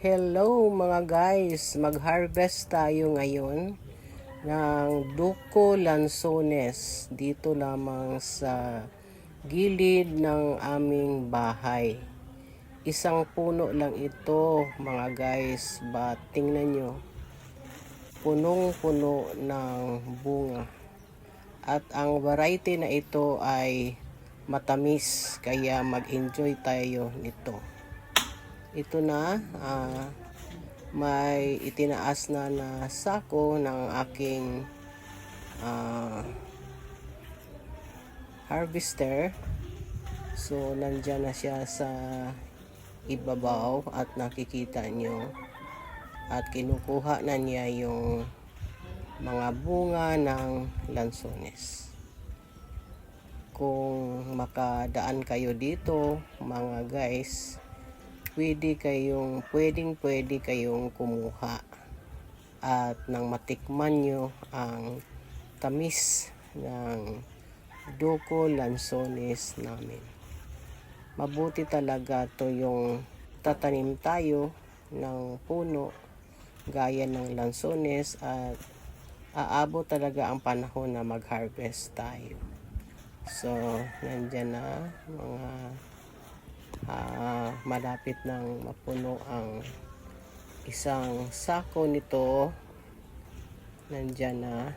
Hello mga guys, mag-harvest tayo ngayon ng Duco Lanzones dito lamang sa gilid ng aming bahay. Isang puno lang ito mga guys, but tingnan nyo, punong-puno ng bunga. At ang variety na ito ay matamis, kaya mag-enjoy tayo nito. Ito na, may itinaas na sako ng aking harvester. So nandyan na siya sa ibabaw at nakikita nyo, at kinukuha na niya yung mga bunga ng lanzones. Kung makadaan kayo dito mga guys, pwede kayong kumuha at nang matikman nyo ang tamis ng Duco Lanzones namin. Mabuti talaga to yung tatanim tayo ng puno gaya ng lanzones at aabot talaga ang panahon na mag-harvest tayo. So nandyan na mga malapit nang mapuno ang isang sako nito, nandyan na,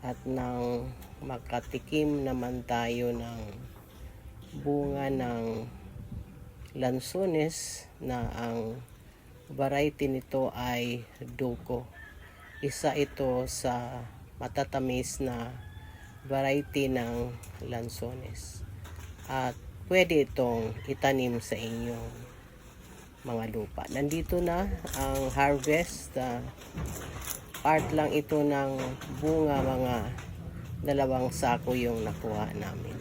at nang makatikim naman tayo ng bunga ng lanzones na ang variety nito ay Duco. Isa ito sa matatamis na variety ng lanzones at pwede itong itanim sa inyong mga lupa. Nandito na ang harvest. Part lang ito ng bunga, mga 2 sako yung nakuha namin.